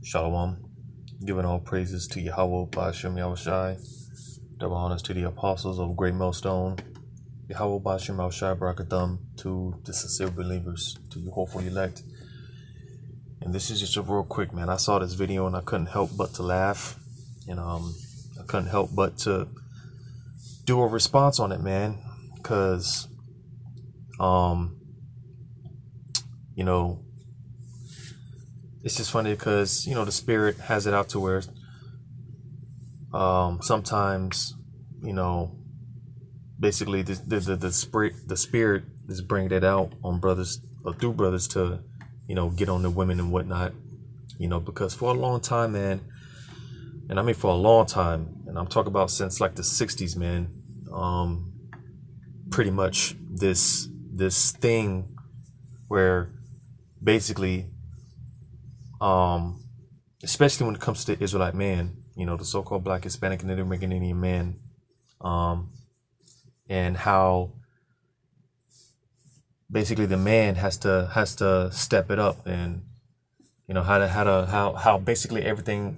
Shalom. Giving all praises to Yahweh, Ba'ashem Yahushai. Double honors to the apostles of Great Millstone. Yahweh, Ba'ashem Yahushai, Barakatham, to the sincere believers, to you hopeful elect. And this is just a real quick, man. I saw this video and I couldn't help but to laugh. And I couldn't help but to do a response on it, man. Because, it's just funny because, the spirit has it out to where sometimes, basically the spirit is bringing it out on brothers or through brothers to, get on the women and whatnot, because for a long time, man, and I mean for a long time, and I'm talking about since like the 60s, man, pretty much this thing where basically, especially when it comes to the Israelite man, the so-called Black, Hispanic, and Native American Indian man, and how basically the man has to step it up, and how basically everything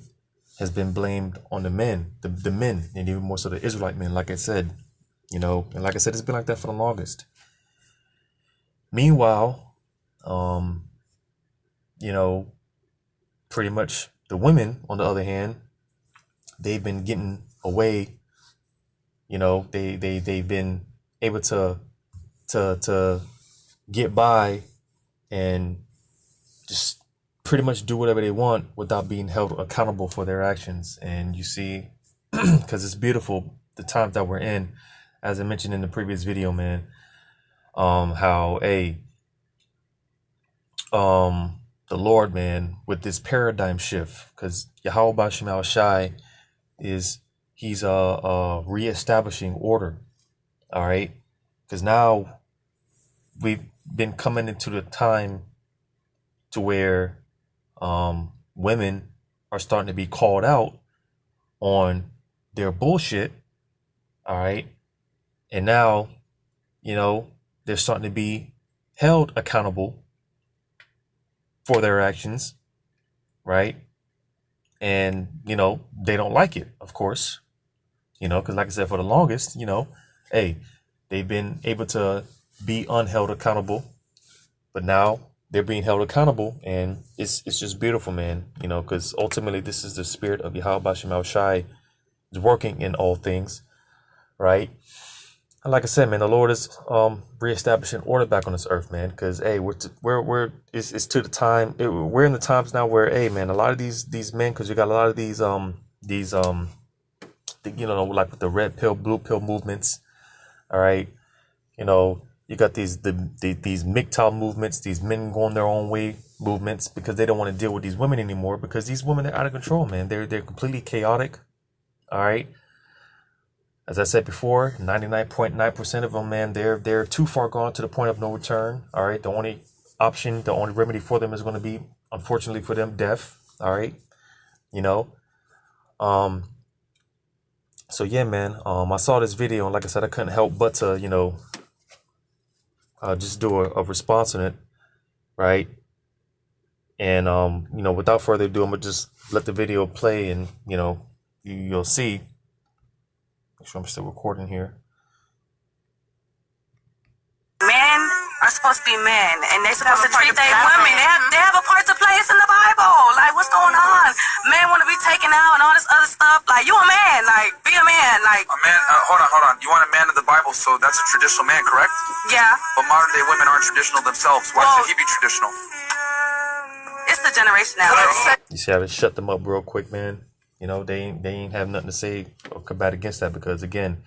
has been blamed on the men, the men, and even more so the Israelite men, like I said, and like I said, it's been like that for the longest. Meanwhile, pretty much the women, on the other hand, they've been getting away. They've been able to get by and just pretty much do whatever they want without being held accountable for their actions. And you see, because it's beautiful, the time that we're in, as I mentioned in the previous video, man, how the Lord, man, with this paradigm shift, because Yahweh Ba'ashem Yahushai he's reestablishing order. All right, because now we've been coming into the time to where women are starting to be called out on their bullshit. All right, and now they're starting to be held accountable for their actions, right? And they don't like it, of course, because like I said, for the longest, they've been able to be unheld accountable, but now they're being held accountable, and it's just beautiful, man, because ultimately this is the spirit of Yahweh Ba'ashem Yahushai is working in all things, right? And like I said, man, the Lord is reestablishing order back on this earth, man. Because it's to the time. We're in the times now where, man, a lot of these men, because you got a lot of these like with the red pill, blue pill movements. All right, you got these MGTOW movements, these men going their own way movements, because they don't want to deal with these women anymore, because these women are out of control, man. They're completely chaotic. All right. As I said before, 99.9% of them, man, they're too far gone to the point of no return. All right, the only remedy for them is going to be, unfortunately for them, death. All right, So yeah, man, I saw this video, and like I said, I couldn't help but to just do a response on it, right? And without further ado, I'm gonna just let the video play, and you'll see. Make sure I'm still recording here. Men are supposed to be men, and they're supposed to treat their women. They have a part to play. It's in the Bible. Like, what's going on? Men want to be taken out and all this other stuff. Like, you a man. Like, be a man. Like, a man. Hold on. You want a man in the Bible, so that's a traditional man, correct? Yeah. But modern day women aren't traditional themselves. Why should he be traditional? It's the generation now. You see how it shut them up real quick, man. They ain't have nothing to say or combat against that, because again,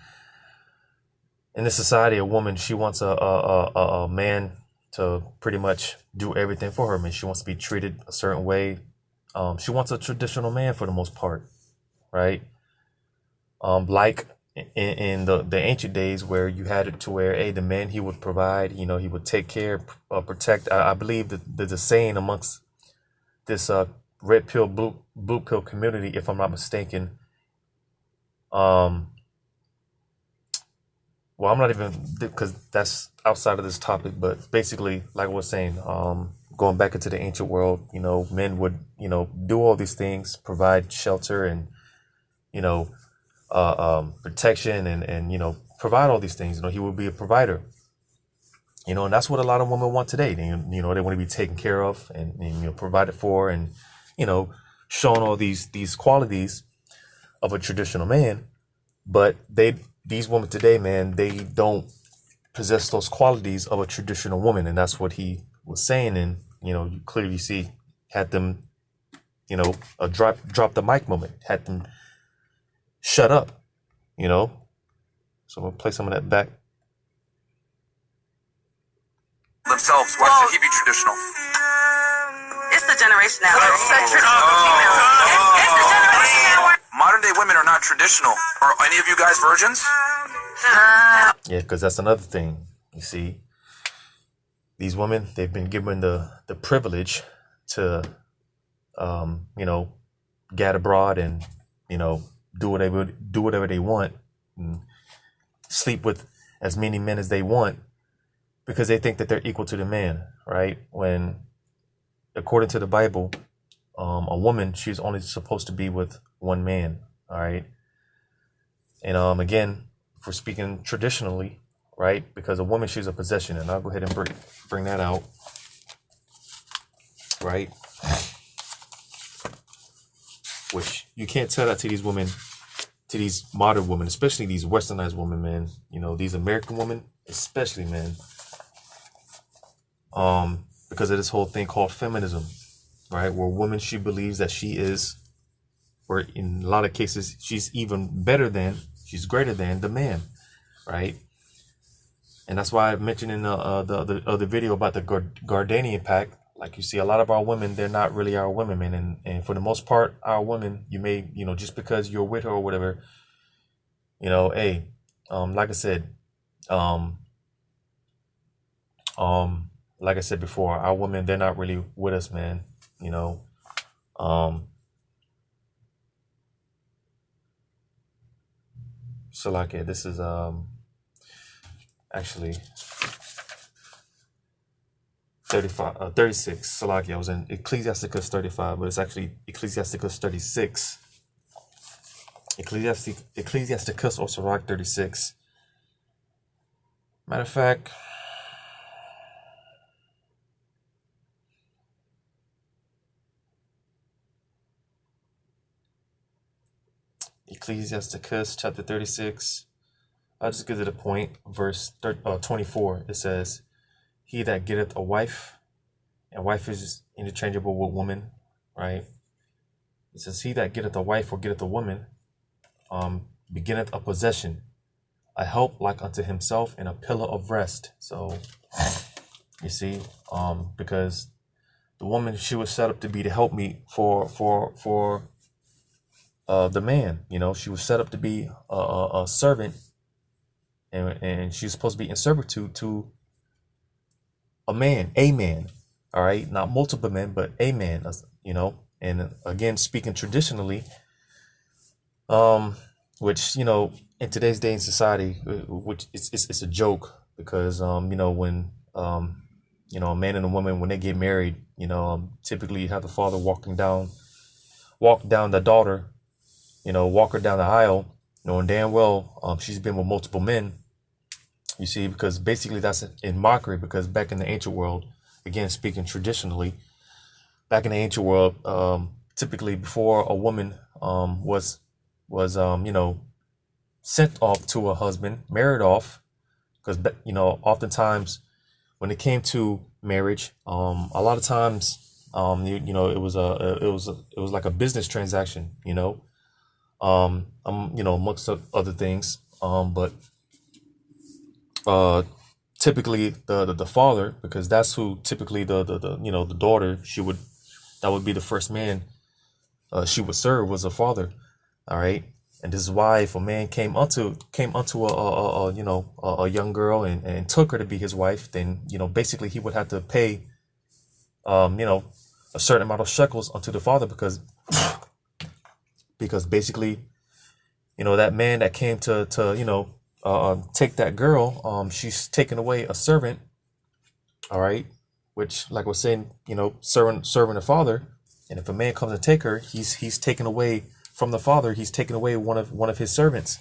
in this society, a woman, she wants a man to pretty much do everything for her. Man, she wants to be treated a certain way. She wants a traditional man for the most part, right? Like in the ancient days, where you had it to where, the man, he would provide, he would take care, protect. I believe that there's a saying amongst this red pill, blue pill community, if I'm not mistaken. Well, I'm not even, because that's outside of this topic, but basically, like I was saying, going back into the ancient world, men would, do all these things, provide shelter and, you know, protection and, provide all these things. He would be a provider, and that's what a lot of women want today. They want to be taken care of and provided for and, shown all these qualities of a traditional man. But these women today, man, they don't possess those qualities of a traditional woman. And that's what he was saying. And, you clearly see, had them, a drop the mic moment, had them shut up, So we'll play some of that back. Themselves, why should he be traditional? It's the generation now. It's the generation now. Modern day women are not traditional. Are any of you guys virgins? Yeah, because that's another thing. You see, these women, they've been given the privilege to, get abroad and, do whatever they want, and sleep with as many men as they want, because they think that they're equal to the man, right? When, according to the Bible, a woman, she's only supposed to be with one man, all right? And again, if we're speaking traditionally, right? Because a woman, she's a possession, and I'll go ahead and bring that out, right? Which you can't tell that to these women, to these modern women, especially these westernized women, man. These American women, especially, man. Because of this whole thing called feminism, right? Where woman, she believes that she is, or in a lot of cases, she's even better than, she's greater than the man, right? And that's why I mentioned in the other video about the Gardanian pact. Like, you see, a lot of our women, they're not really our women, man. And for the most part, our women, you may, just because you're with her or whatever, hey, like I said, like I said before, our women, they're not really with us, man. So like, yeah, this is actually 36. Salakia, I was in Ecclesiasticus 35, but it's actually Ecclesiasticus 36. Ecclesiasticus or Sirach 36. Matter of fact, Ecclesiasticus chapter 36. I'll just get to the point. Verse 24. It says, "He that getteth a wife," and wife is interchangeable with woman, right? It says, "He that getteth a wife or getteth a woman, beginneth a possession, a help like unto himself, and a pillar of rest." So you see, because the woman, she was set up to be the helpmeet for the man. She was set up to be a servant, and she's supposed to be in servitude to a man, all right, not multiple men, but a man, and again, speaking traditionally, which, in today's day in society, which it's a joke, because, when, a man and a woman, when they get married, typically you have the father walk down the daughter, walk her down the aisle, knowing damn well, she's been with multiple men. You see, because basically that's in mockery, because back in the ancient world, again, speaking traditionally, back in the ancient world, typically before a woman was sent off to a husband, married off, because oftentimes when it came to marriage, a lot of times, it was like a business transaction, amongst other things, but typically the father, because that's who typically the daughter, that would be the first man she would serve, was a father, all right. And this is why if a man came unto a young girl and took her to be his wife, then basically he would have to pay a certain amount of shekels unto the father, because basically that man that came to take that girl, she's taking away a servant, all right, which, like I was saying, serving the father. And if a man comes to take her, he's taken away from the father. He's taken away one of his servants.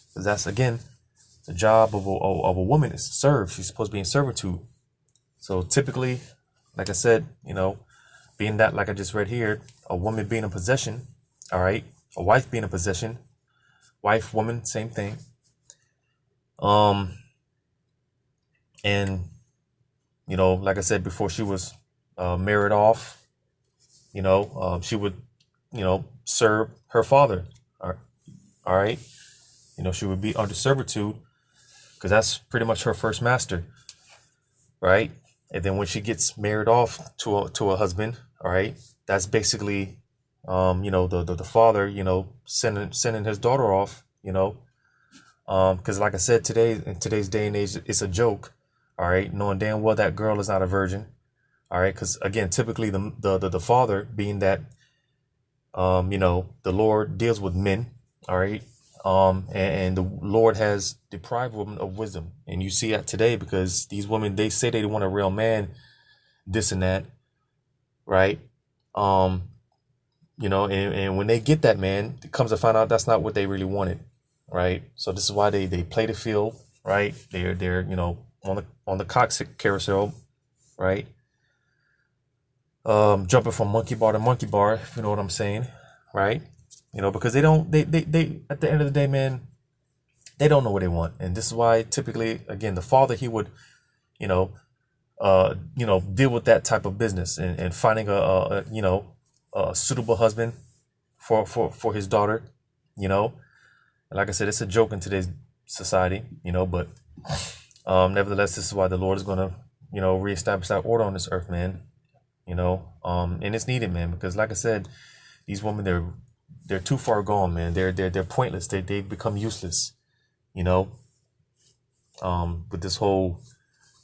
Because that's, again, the job of a woman is to serve. She's supposed to be in servitude. So typically, like I said, being that, like I just read here, a woman being in possession, all right, a wife being in possession, wife, woman, same thing. And like I said before, she was married off. She would, serve her father. All right. She would be under servitude because that's pretty much her first master. Right. And then when she gets married off to a husband, all right, that's basically, the father, sending his daughter off, because like I said, in today's day and age, it's a joke. All right. Knowing damn well that girl is not a virgin. All right. Because again, typically the father being that, the Lord deals with men. All right. And the Lord has deprived women of wisdom. And you see that today because these women, they say they want a real man, this and that. Right. And when they get that man, it comes to find out that's not what they really wanted. Right. So this is why they play the field. Right. They're on the cock carousel. Right. Jumping from monkey bar to monkey bar, if you know what I'm saying. Right. Because they at the end of the day, man, they don't know what they want. And this is why typically, again, the father, he would, deal with that type of business and finding a suitable husband for his daughter, And like I said, it's a joke in today's society, but nevertheless, this is why the Lord is going to, reestablish that order on this earth, man, and it's needed, man, because like I said, these women, they're too far gone, man. They're pointless. They've become useless, with this whole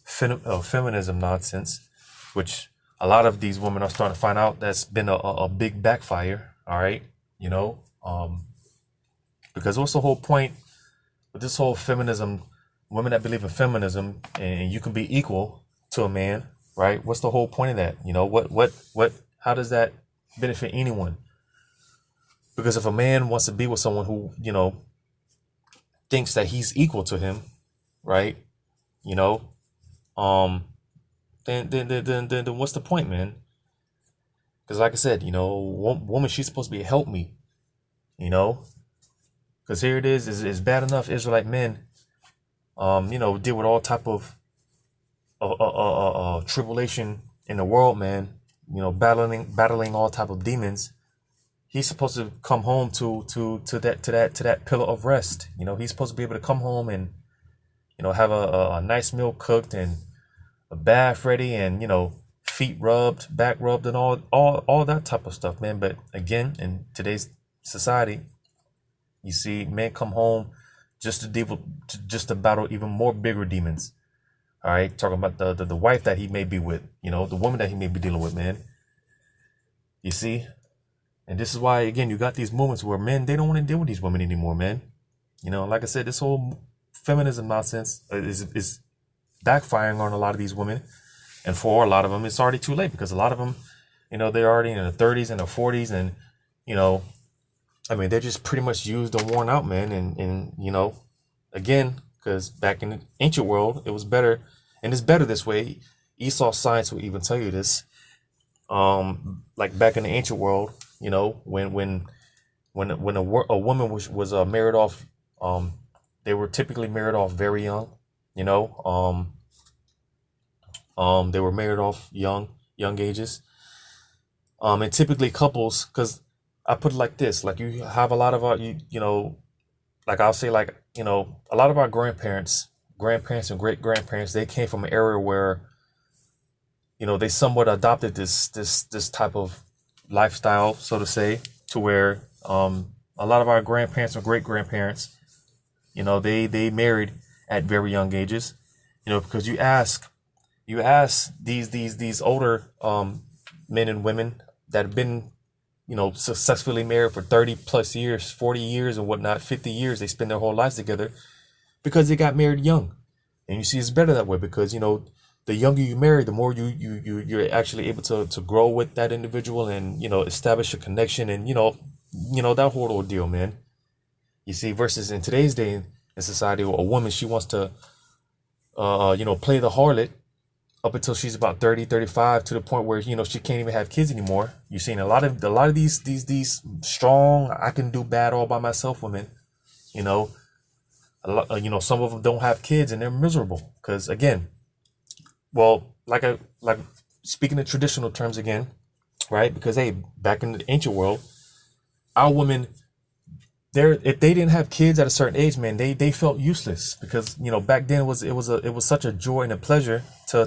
feminism nonsense, which a lot of these women are starting to find out that's been a big backfire. All right, because what's the whole point with this whole feminism? Women that believe in feminism and you can be equal to a man, right? What's the whole point of that? What? How does that benefit anyone? Because if a man wants to be with someone who, thinks that he's equal to him, right? Then what's the point, man? Because like I said, woman, she's supposed to be a help me, because here it is, it's bad enough Israelite men, deal with all type of tribulation in the world, man, battling all type of demons. He's supposed to come home to that pillar of rest. He's supposed to be able to come home and, have a nice meal cooked and a bath ready and, feet rubbed, back rubbed and all that type of stuff, man. But again, in today's society, you see men come home just to battle even more bigger demons. All right. Talking about the wife that he may be with, the woman that he may be dealing with, man. You see? And this is why, again, you got these movements where men, they don't want to deal with these women anymore, man. Like I said, this whole feminism nonsense is backfiring on a lot of these women. And for a lot of them, it's already too late because a lot of them, they're already in their 30s and their 40s. And, they're just pretty much used and worn out, man. And again, because back in the ancient world, it was better. And it's better this way. Esau science will even tell you this. Like back in the ancient world, when a woman was married off, they were typically married off very young, they were married off young ages, and typically couples, because I put it like this, like you have a lot of our, like I'll say, like, a lot of our grandparents and great grandparents, they came from an era where, they somewhat adopted this type of lifestyle, so to say, to where a lot of our grandparents and great grandparents, they married at very young ages, because you ask these older men and women that have been, successfully married for 30 plus years, 40 years and whatnot, 50 years, they spend their whole lives together because they got married young. And you see, it's better that way because, the the younger you marry, the more you're actually able to grow with that individual and, establish a connection and, that whole ordeal, man. You see, versus in today's day in society, a woman, she wants to, play the harlot up until she's about 30, 35, to the point where, she can't even have kids anymore. You're seeing a lot of these strong, I can do bad all by myself women, some of them don't have kids and they're miserable because, again, well, like speaking in traditional terms again, right? Because, hey, back in the ancient world, our women, if they didn't have kids at a certain age, man, they felt useless because, back then it was such a joy and a pleasure to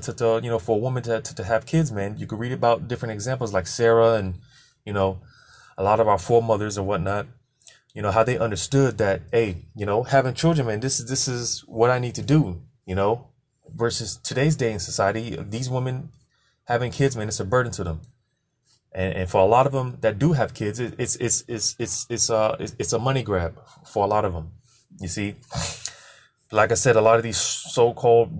for a woman to have kids, man. You could read about different examples like Sarah and, a lot of our foremothers and whatnot, how they understood that, hey, having children, man, this is what I need to do, versus today's day in society, these women having kids, man, it's a burden to them. And for a lot of them that do have kids, it's a money grab for a lot of them. You see, like I said, a lot of these so-called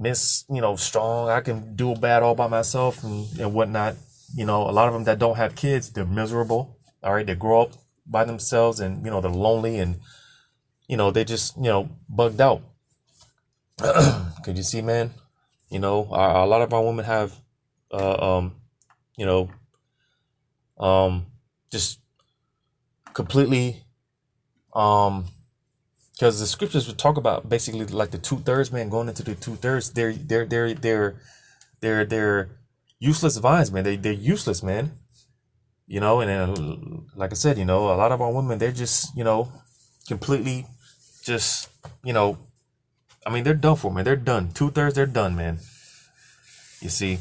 strong, I can do bad all by myself and whatnot. A lot of them that don't have kids, they're miserable. All right, they grow up by themselves and they're lonely and they just bugged out. Could you see, man? A lot of our women have just completely because the scriptures would talk about basically like the 2/3, man, going into the 2/3. They're useless vines, man. They're useless, man. And then, like I said, a lot of our women, they're just completely just they're done for, man. They're done. 2/3, they're done, man. You see.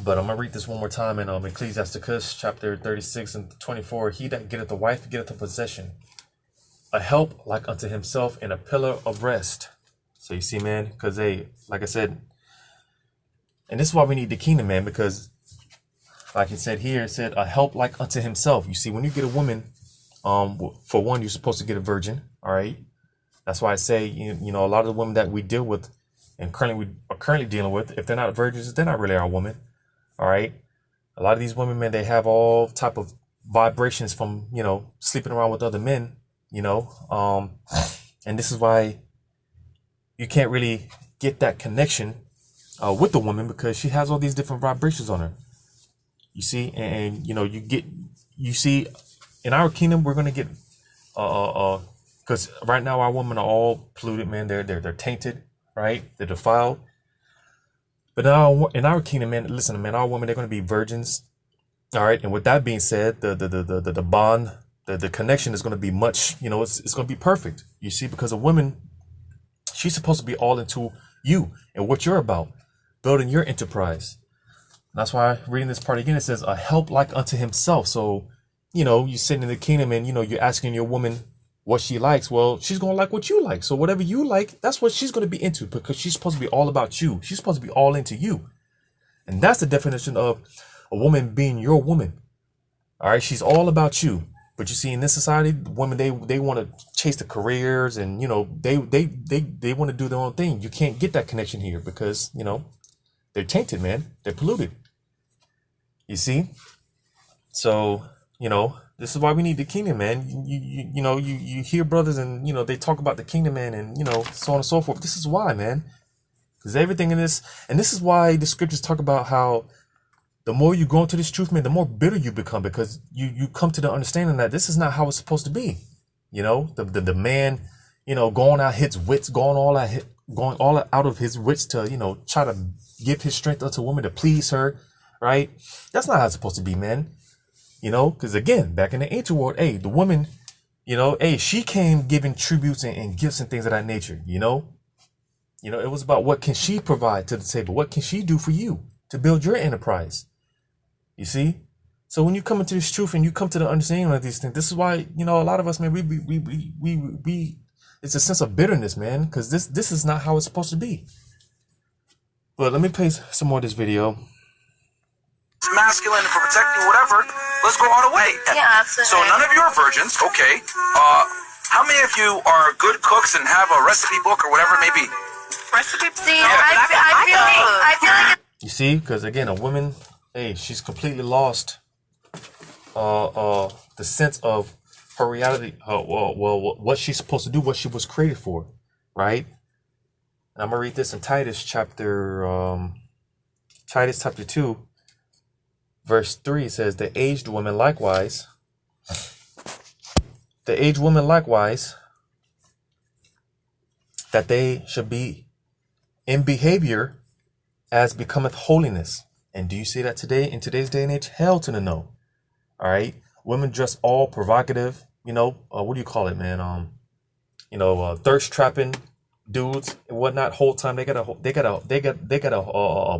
But I'm gonna read this one more time in Ecclesiasticus chapter 36 and 24. He that getteth a wife getteth a possession, a help like unto himself, and a pillar of rest. So you see, man, because they, like I said, and this is why we need the kingdom, man, because like it said here, it said a help like unto himself. You see, when you get a woman, for one, you're supposed to get a virgin. All right. That's why I say, a lot of the women that we deal with and we are currently dealing with, if they're not virgins, they're not really our women. All right. A lot of these women, man, they have all type of vibrations from, sleeping around with other men, and this is why you can't really get that connection with the woman because she has all these different vibrations on her. You see, and you see in our kingdom, we're going to get, because right now our women are all polluted, man. They're tainted, right? They're defiled. But now in our kingdom, man, listen, man, our women, they're going to be virgins. All right. And with that being said, the bond, the connection is going to be much, it's going to be perfect. You see, because a woman, she's supposed to be all into you and what you're about, building your enterprise. And that's why reading this part again, it says a help like unto himself. So, you sitting in the kingdom and, you're asking your woman what she likes. Well, she's going to like what you like. So whatever you like, that's what she's going to be into because she's supposed to be all about you. She's supposed to be all into you. And that's the definition of a woman being your woman. All right. She's all about you. But you see, in this society, women, they want to chase the careers and, they want to do their own thing. You can't get that connection here because, they're tainted, man. They're polluted. You see? So, this is why we need the kingdom, man. You hear brothers and, they talk about the kingdom, man, and, so on and so forth. This is why, man. Because everything in this, and this is why the scriptures talk about how the more you go into this truth, man, the more bitter you become because you come to the understanding that this is not how it's supposed to be. The man, going out his wits, going all out of his wits to, try to give his strength unto a woman to please her, right? That's not how it's supposed to be, man. Because again, back in the ancient world, hey, the woman, she came giving tributes and gifts and things of that nature, it was about what can she provide to the table? What can she do for you to build your enterprise? You see? So when you come into this truth and you come to the understanding of these things, this is why, a lot of us, man, we it's a sense of bitterness, man, because this is not how it's supposed to be. But let me play some more of this video. It's masculine for protecting whatever. Let's go all the way. Yeah, absolutely. So none of you are virgins, okay? How many of you are good cooks and have a recipe book or whatever it may be? See, I feel like You see, because again, a woman, hey, she's completely lost the sense of her reality, what she's supposed to do, what she was created for, right? And I'm gonna read this in Titus chapter 2, verse 3. It says, the aged woman likewise, that they should be in behavior as becometh holiness. And do you see that today, in today's day and age? Hell to the no. All right, women dress all provocative. What do you call it, man? Thirst trapping dudes and whatnot. Whole time they got a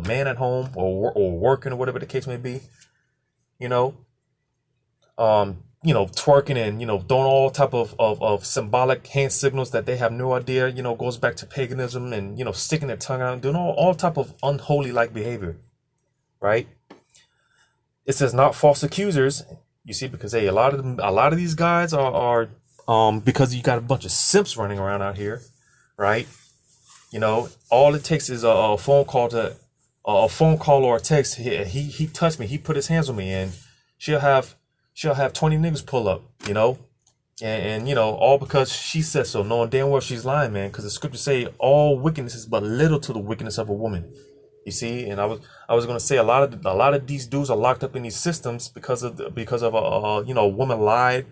man at home or working or whatever the case may be. Twerking and doing all type of symbolic hand signals that they have no idea. Goes back to paganism and sticking their tongue out and doing all type of unholy like behavior, right? It says not false accusers. You see, because hey, a lot of these guys are because you got a bunch of simps running around out here, right? All it takes is a phone call or a text. He touched me. He put his hands on me, and she'll have 20 niggas pull up, and all because she said so, knowing damn well she's lying, man. Because the scriptures say all wickedness is but little to the wickedness of a woman. You see, and I was gonna say a lot of these dudes are locked up in these systems because of a woman lied,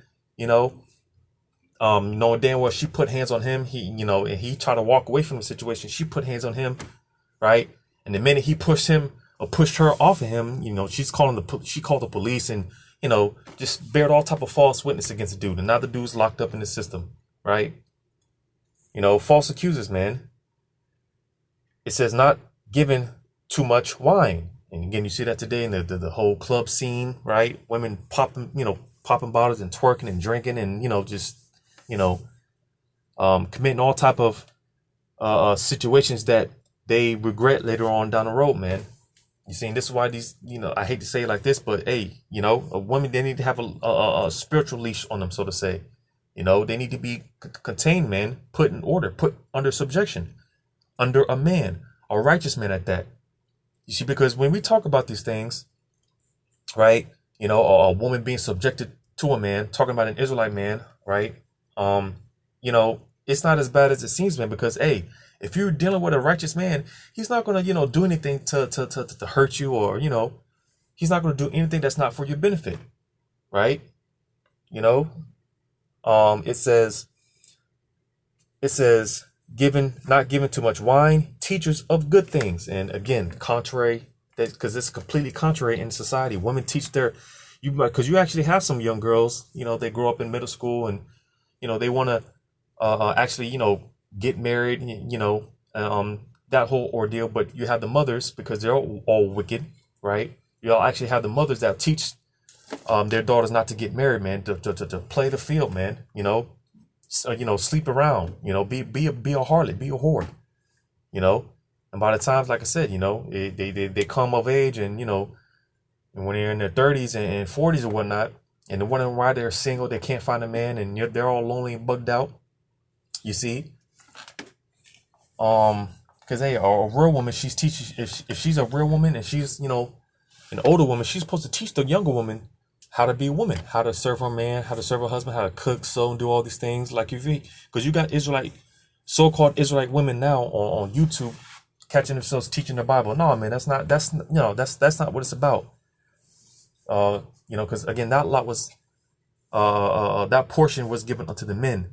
knowing damn well she put hands on him. And he tried to walk away from the situation. She put hands on him, right? And the minute he pushed him or pushed her off of him, she called the police and just bared all type of false witness against the dude. And now the dude's locked up in the system, right? False accusers, man. It says not given too much wine. And again, you see that today in the whole club scene, right? Women popping bottles and twerking and drinking and, committing all type of situations that they regret later on down the road, man. You see, this is why these, I hate to say it like this, but hey, a woman, they need to have a spiritual leash on them, so to say. They need to be contained, man, put in order, put under subjection, under a man, a righteous man at that. You see, because when we talk about these things, right, a woman being subjected to a man, talking about an Israelite man, right, it's not as bad as it seems, man, because, hey, if you're dealing with a righteous man, he's not going to, do anything to hurt you, or, he's not going to do anything that's not for your benefit, right? It says, not given too much wine, teachers of good things. And again, contrary, because it's completely contrary in society. Women teach because you actually have some young girls, they grow up in middle school and, they want to actually, get married, that whole ordeal. But you have the mothers, because they're all wicked, right? You'll actually have the mothers that teach their daughters not to get married, man, to play the field, man, sleep around, be a harlot, be a whore, and by the time, like I said, they come of age and, and when they're in their 30s and 40s or whatnot, and they're wondering why they're single, they can't find a man, and they're all lonely and bugged out. You see, because hey, a real woman, she's teaching, if she's a real woman and she's, an older woman, she's supposed to teach the younger woman how to be a woman, how to serve her man, how to serve her husband, how to cook, sew, and do all these things. Like because you got so-called Israelite women now on YouTube catching themselves teaching the Bible. No, man, that's not what it's about. Because again, that lot was, that portion was given unto the men.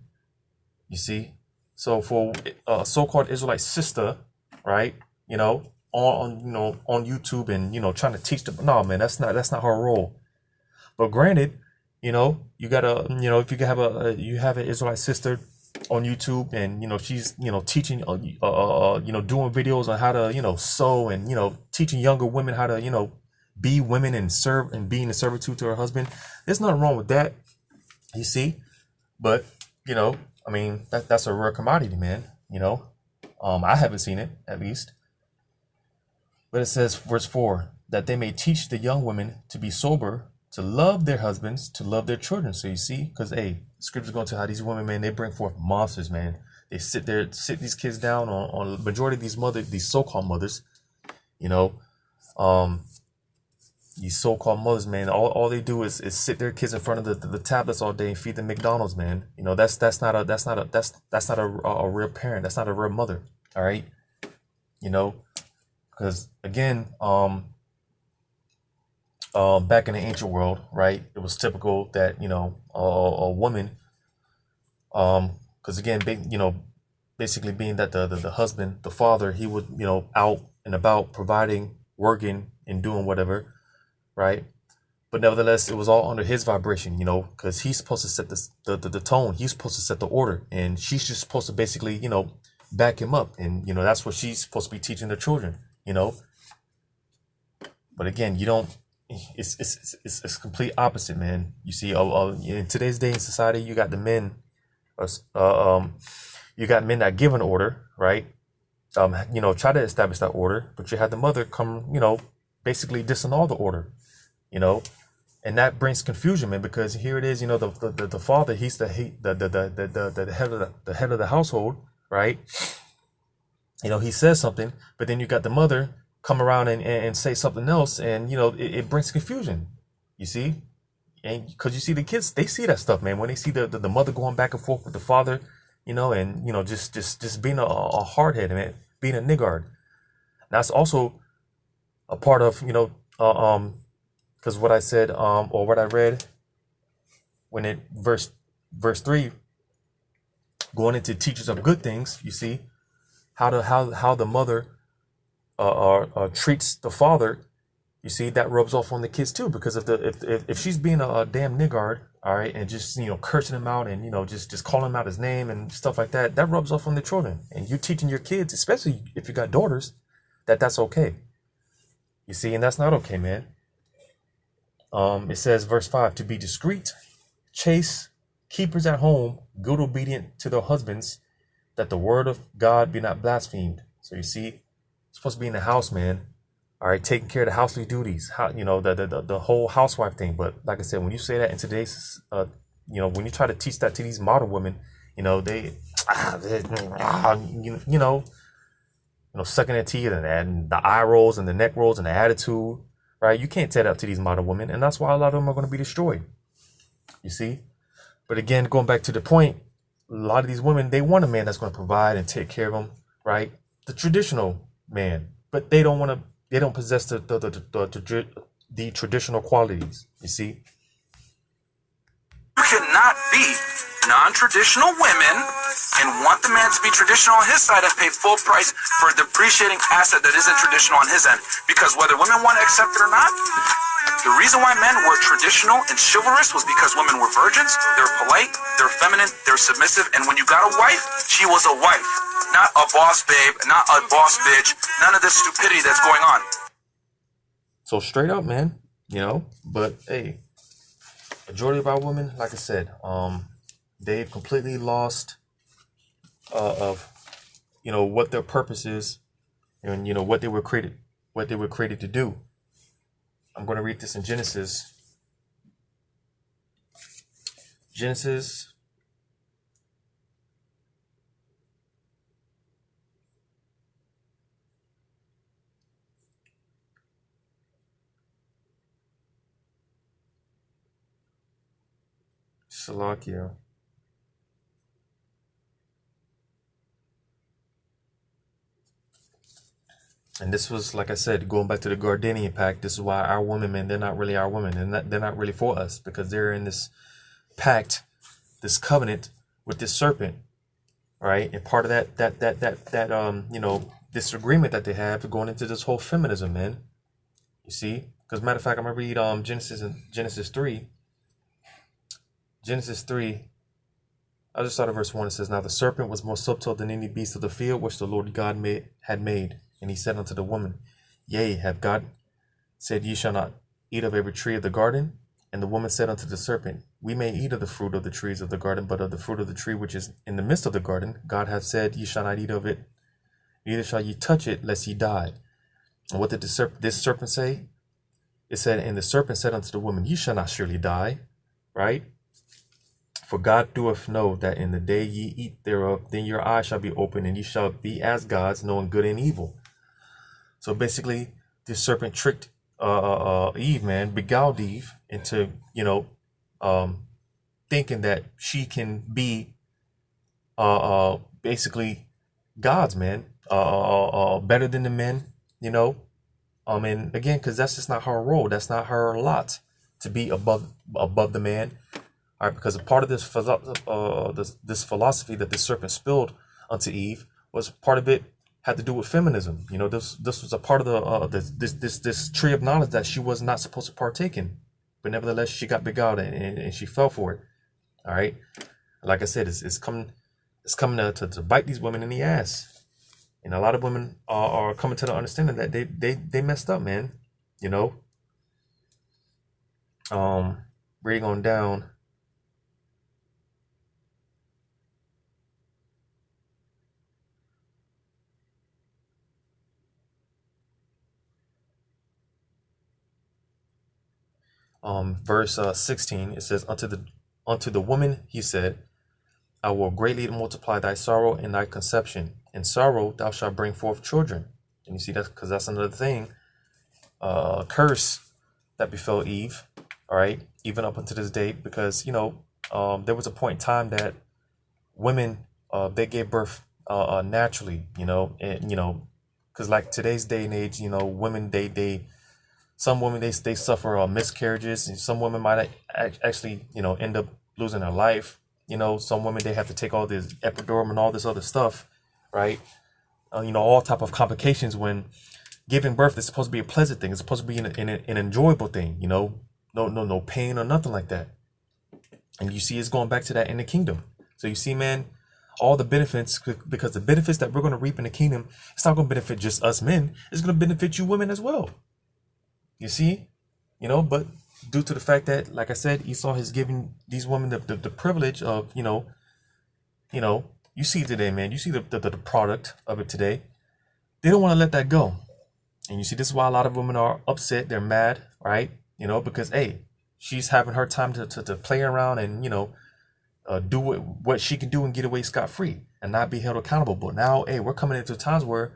You see, so for a so-called Israelite sister, right? On YouTube and trying to teach them. No, man, that's not her role. But granted, you gotta, if you have an Israelite sister on YouTube and she's teaching doing videos on how to sew and teaching younger women how to be women and serve and being a servitude to her husband. There's nothing wrong with that, you see. But I mean, that's a rare commodity, man. I haven't seen it, at least. But it says, verse 4, that they may teach the young women to be sober, to love their husbands, to love their children. So you see, because hey, scripture's going to how these women, man, they bring forth monsters, man. They sit these kids down on the majority of these so-called mothers, you know, these so-called mothers, man. All they do is sit their kids in front of the tablets all day and feed them McDonald's, man. You know, that's not a real parent. That's not a real mother. All right, you know, because again, back in the ancient world, right, it was typical that, you know, a woman, because again, basically being that the husband, the father, he would, you know, out and about providing, working, and doing whatever, right? But nevertheless, it was all under his vibration, you know, because he's supposed to set the tone. He's supposed to set the order, and she's just supposed to basically, you know, back him up, and you know that's what she's supposed to be teaching the children, you know. But again, you don't. It's complete opposite, man. You see, in today's day in society, you got the men, you got men that give an order, right? You know, try to establish that order, but you had the mother come, you know, basically disannul the order, you know, and that brings confusion, man. Because here it is, you know, the father, he's the head of the household, right? You know, he says something, but then you got the mother come around and say something else, and you know, it brings confusion. You see, and because you see the kids, they see that stuff, man. When they see the mother going back and forth with the father, you know, and you know, just being a hardhead, man, being a niggard. That's also a part of, you know, because what I said, or what I read when it verse 3, going into teachers of good things, you see how the mother treats the father. You see, that rubs off on the kids too, because if she's being a damn niggard, all right, and just, you know, cursing him out, and you know, just calling him out his name and stuff like that, that rubs off on the children. And you're teaching your kids, especially if you got daughters, that's okay. You see, and that's not okay, man. It says, verse 5, to be discreet, chaste, keepers at home, good, obedient to their husbands, that the word of God be not blasphemed. So you see, you're supposed to be in the house, man. All right, taking care of the housely duties, you know, the whole housewife thing. But like I said, when you say that in today's, you know, when you try to teach that to these modern women, you know, you know, sucking their teeth and the eye rolls and the neck rolls and the attitude, right? You can't tell that to these modern women, and that's why a lot of them are going to be destroyed. You see, but again, going back to the point, a lot of these women, they want a man that's going to provide and take care of them, right? The traditional man, but they don't want to. They don't possess the traditional qualities. You see, you cannot be non-traditional women and want the man to be traditional on his side and pay full price for a depreciating asset that isn't traditional on his end. Because whether women want to accept it or not, the reason why men were traditional and chivalrous was because women were virgins, they're polite, they're feminine, they're submissive, and when you got a wife, she was a wife. Not a boss babe, not a boss bitch, none of this stupidity that's going on. So straight up, man, you know, but hey, majority of our women, like I said, they've completely lost of, you know, what their purpose is, and you know what they were created to do. I'm going to read this in Genesis. Salakia. And this was, like I said, going back to the Gardenian pact. This is why our women, man, they're not really our women, and they're not really for us, because they're in this pact, this covenant with this serpent, right? And part of that you know, this agreement that they have going into this whole feminism, man. You see, because matter of fact, I'm gonna read Genesis 3. Genesis 3. I'll just start at verse 1. It says, now the serpent was more subtle than any beast of the field which the Lord God had made. And he said unto the woman, yea, have God said, ye shall not eat of every tree of the garden? And the woman said unto the serpent, we may eat of the fruit of the trees of the garden, but of the fruit of the tree which is in the midst of the garden, God hath said, ye shall not eat of it, neither shall ye touch it, lest ye die. And what did this serpent say? It said, and the serpent said unto the woman, ye shall not surely die, right? For God doeth know that in the day ye eat thereof, then your eyes shall be opened, and ye shall be as gods, knowing good and evil. So basically, this serpent tricked Eve, man, beguiled Eve into, thinking that she can be basically gods, man, better than the men, and again, because that's just not her role. That's not her lot to be above the man. All right, because a part of this philosophy that the serpent spilled onto Eve was part of it had to do with feminism. This was a part of this tree of knowledge that she was not supposed to partake in, but nevertheless she got beguiled and she fell for it. All right, like I said, it's coming to bite these women in the ass, and a lot of women are coming to the understanding that they messed up, man. Reading on down. Verse 16, it says, unto the woman he said, I will greatly multiply thy sorrow and thy conception. In sorrow thou shalt bring forth children. And you see, that's because that's another thing, curse that befell Eve, all right, even up until this day, because there was a point in time that women they gave birth naturally, and because like today's day and age, women some women they suffer miscarriages, and some women might actually end up losing their life. Some women they have to take all this epidural and all this other stuff, right? All type of complications when giving birth is supposed to be a pleasant thing. It's supposed to be an enjoyable thing. No pain or nothing like that. And you see, it's going back to that in the kingdom. So you see, man, all the benefits, because the benefits that we're going to reap in the kingdom, it's not going to benefit just us men. It's going to benefit you women as well. You see, but due to the fact that, like I said, Esau has given these women the privilege of, you see today, man, you see the product of it today. They don't want to let that go. And you see, this is why a lot of women are upset. They're mad, right? Because, hey, she's having her time to play around and, do what she can do and get away scot-free and not be held accountable. But now, hey, we're coming into times where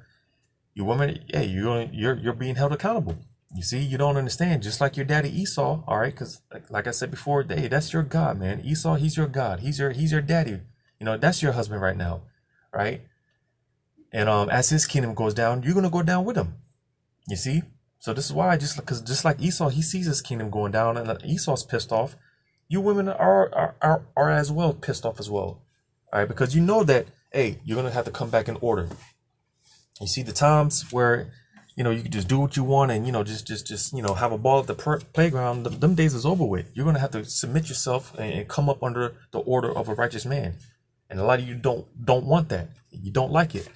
you women, hey, you're being held accountable. You see, you don't understand, just like your daddy Esau, all right? Because like I said before, hey, that's your God, man. Esau, he's your God. He's your daddy. That's your husband right now, right? And as his kingdom goes down, you're gonna go down with him. You see? So this is why, just like Esau, he sees his kingdom going down, and Esau's pissed off. You women are as well pissed off as well, all right? Because you know that, hey, you're gonna have to come back in order. You see the times where you can just do what you want and, just have a ball at the playground. Them days is over with. You're going to have to submit yourself and come up under the order of a righteous man. And a lot of you don't want that. You don't like it.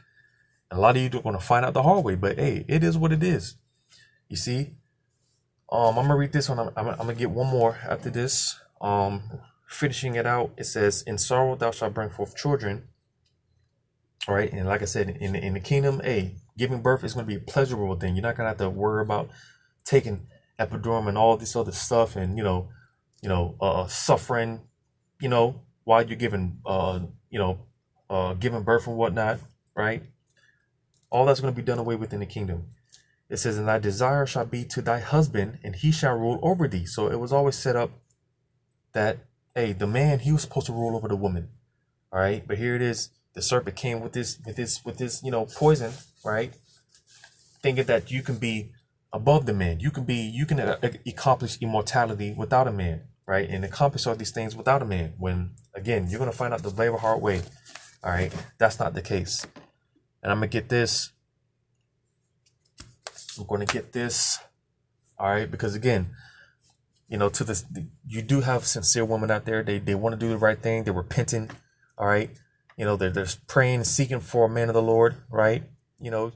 And a lot of you are going to find out the hard way. But, hey, it is what it is. You see? I'm going to read this one. I'm going to get one more after this. Finishing it out, it says, in sorrow thou shalt bring forth children. All right. And like I said, in the kingdom, hey, giving birth is going to be a pleasurable thing. You're not going to have to worry about taking epidural and all this other stuff and, suffering, while you're giving, giving birth and whatnot, right? All that's going to be done away with in the kingdom. It says, and thy desire shall be to thy husband, and he shall rule over thee. So it was always set up that, hey, the man, he was supposed to rule over the woman. All right. But here it is. The serpent came with this, poison, right? Thinking that you can be above the man. You can accomplish immortality without a man, right? And accomplish all these things without a man. When, again, you're going to find out the labor hard way. All right. That's not the case. And I'm going to get this. I'm going to get this. All right. Because again, to this, you do have sincere women out there. They want to do the right thing. They're repenting. All right. They're praying and seeking for a man of the Lord, right? You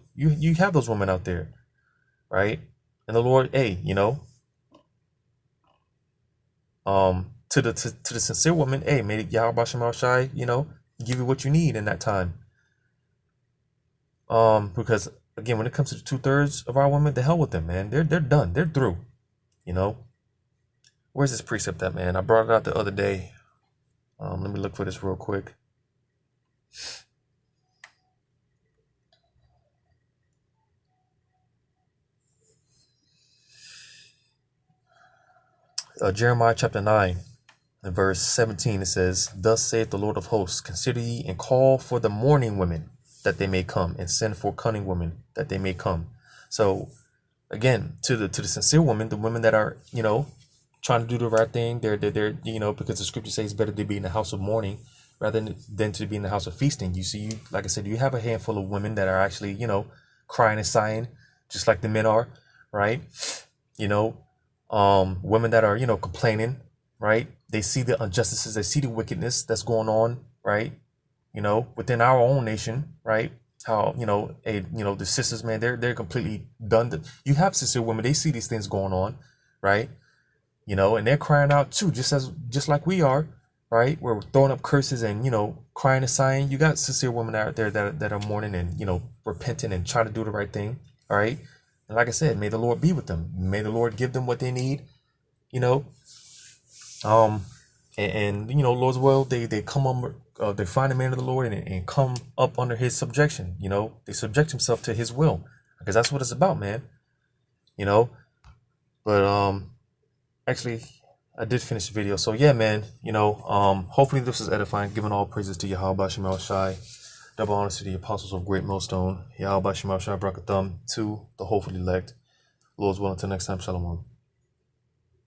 have those women out there, right? And the Lord, hey, to the sincere woman, hey, may Yawakal, give you what you need in that time. Because again, when it comes to the 2/3 of our women, the hell with them, man. They're done. They're through. Where's this precept at, man? I brought it out the other day. Let me look for this real quick. Jeremiah chapter 9 and verse 17, it says, "Thus saith the Lord of hosts, consider ye and call for the mourning women that they may come, and send for cunning women that they may come." So again, to the sincere women, the women that are, trying to do the right thing, they're because the scripture says it's better to be in the house of mourning rather than to be in the house of feasting. You see, like I said, you have a handful of women that are actually, crying and sighing, just like the men are, right? Women that are, complaining, right? They see the injustices, they see the wickedness that's going on, right? Within our own nation, right? How, the sisters, man, they're completely done. You have sincere women, they see these things going on, right? And they're crying out too, just like we are, right? We're throwing up curses and, crying and sighing. You got sincere women out there that are mourning and, repenting and trying to do the right thing, all right? And like I said, may the Lord be with them. May the Lord give them what they need, Lord's will, they come up, they find the man of the Lord and come up under his subjection. They subject himself to his will, because that's what it's about, man. But actually, I did finish the video. So yeah, man, hopefully this is edifying. Giving all praises to Yahweh Shema Shai. Double honors to the apostles of Great Millstone. Yahweh Shema Shai Brakathum to the hopefully elect. Lord's will, until next time, Shalom.